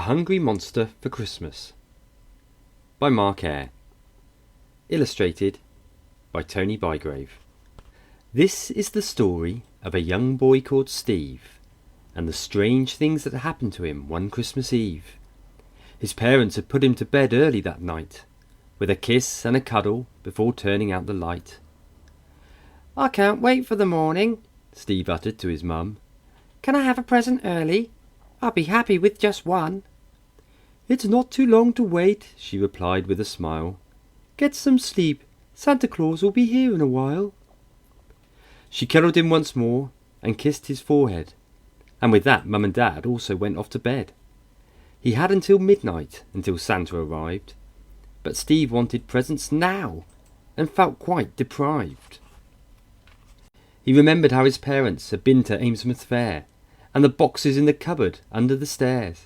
Hungry Monster for Christmas by Marc Eyre. Illustrated by Tony Bygrave. This is the story of a young boy called Steve and the strange things that happened to him one Christmas Eve. His parents had put him to bed early that night, with a kiss and a cuddle before turning out the light. "I can't wait for the morning," Steve uttered to his mum. "Can I have a present early? I'll be happy with just one." "It's not too long to wait," she replied with a smile. "Get some sleep. Santa Claus will be here in a while." She cuddled him once more and kissed his forehead, and with that Mum and Dad also went off to bed. He had until midnight until Santa arrived, but Steve wanted presents now and felt quite deprived. He remembered how his parents had been to Amesmouth Fair and the boxes in the cupboard under the stairs.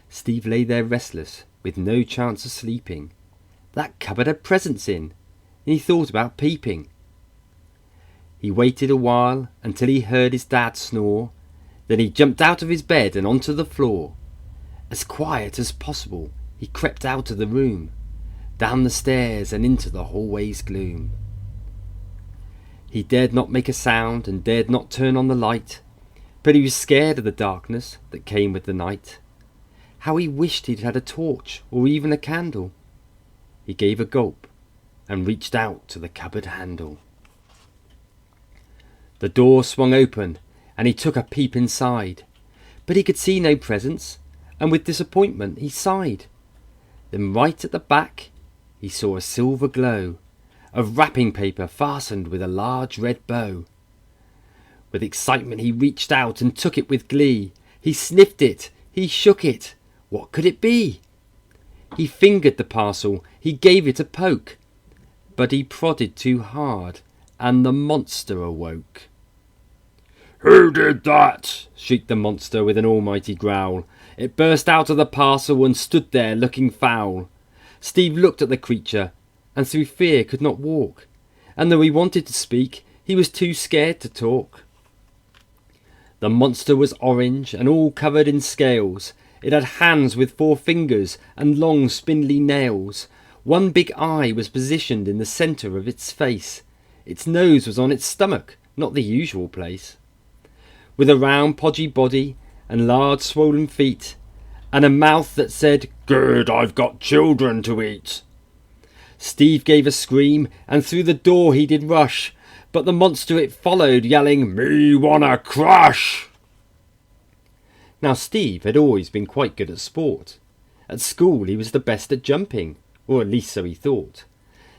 Steve lay there restless, with no chance of sleeping. That cupboard had presents in, and he thought about peeping. He waited a while until he heard his dad snore. Then he jumped out of his bed and onto the floor. As quiet as possible, he crept out of the room, down the stairs and into the hallway's gloom. He dared not make a sound and dared not turn on the light, but he was scared of the darkness that came with the night. How he wished he'd had a torch or even a candle. He gave a gulp and reached out to the cupboard handle. The door swung open and he took a peep inside, but he could see no presents, and with disappointment he sighed. Then right at the back he saw a silver glow of wrapping paper fastened with a large red bow. With excitement he reached out and took it with glee. He sniffed it, he shook it. What could it be? He fingered the parcel, he gave it a poke, but he prodded too hard, and the monster awoke. "Who did that?" shrieked the monster with an almighty growl. It burst out of the parcel and stood there looking foul. Steve looked at the creature, and through fear could not walk, and though he wanted to speak, he was too scared to talk. The monster was orange and all covered in scales. It had hands with 4 fingers and long spindly nails. One big eye was positioned in the centre of its face. Its nose was on its stomach, not the usual place. With a round podgy body and large swollen feet, and a mouth that said, "Good, I've got children to eat." Steve gave a scream and through the door he did rush, but the monster it followed, yelling, "Me wanna crush!" Now Steve had always been quite good at sport. At school he was the best at jumping, or at least so he thought,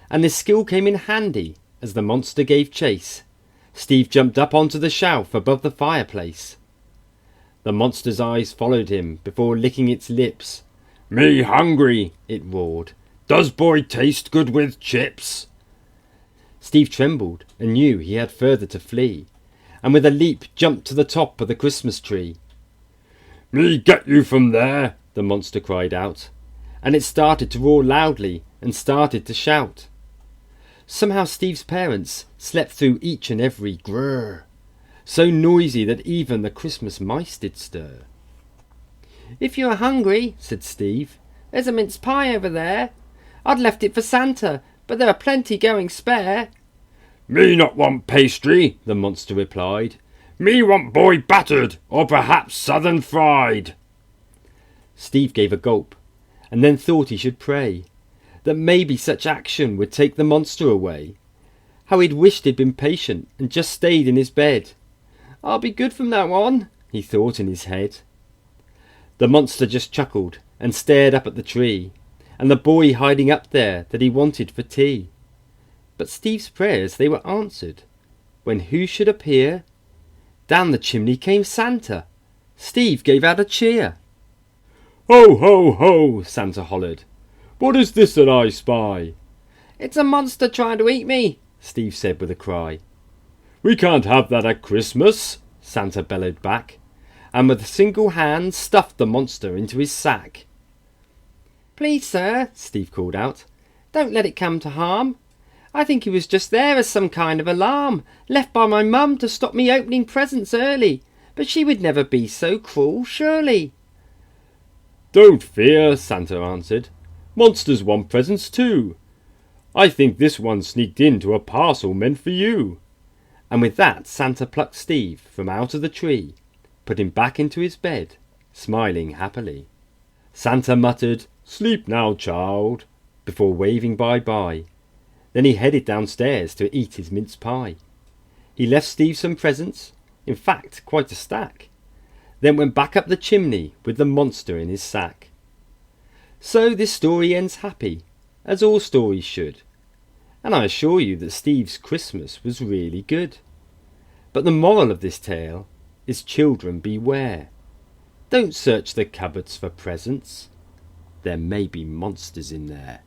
and this skill came in handy as the monster gave chase. Steve jumped up onto the shelf above the fireplace. The monster's eyes followed him before licking its lips. "Me hungry," it roared. "Does boy taste good with chips?" Steve trembled and knew he had further to flee, and with a leap jumped to the top of the Christmas tree. "Me get you from there," the monster cried out, and it started to roar loudly and started to shout. Somehow Steve's parents slept through each and every grrr, so noisy that even the Christmas mice did stir. "If you are hungry," said Steve, "there's a mince pie over there. I'd left it for Santa, but there are plenty going spare." "Me not want pastry," the monster replied. "Me want boy battered, or perhaps southern fried." Steve gave a gulp, and then thought he should pray that maybe such action would take the monster away. How he'd wished he'd been patient and just stayed in his bed. "I'll be good from now on," he thought in his head. The monster just chuckled and stared up at the tree, and the boy hiding up there that he wanted for tea. But Steve's prayers, they were answered, when who should appear? Down the chimney came Santa. Steve gave out a cheer. "Ho, ho, ho," Santa hollered. "What is this that I spy?" "It's a monster trying to eat me," Steve said with a cry. "We can't have that at Christmas," Santa bellowed back, and with a single hand stuffed the monster into his sack. "Please, sir," Steve called out, "don't let it come to harm. I think he was just there as some kind of alarm, left by my mum to stop me opening presents early, but she would never be so cruel, surely." Don't fear, Santa answered. Monsters want presents too. I think this one sneaked into a parcel meant for you. And with that, Santa plucked Steve from out of the tree, put him back into his bed, smiling happily. Santa muttered, "Sleep now, child," before waving bye-bye. Then he headed downstairs to eat his mince pie. He left Steve some presents, in fact quite a stack, then went back up the chimney with the monster in his sack. So this story ends happy, as all stories should, and I assure you that Steve's Christmas was really good. But the moral of this tale is children beware. Don't search the cupboards for presents. There may be monsters in there.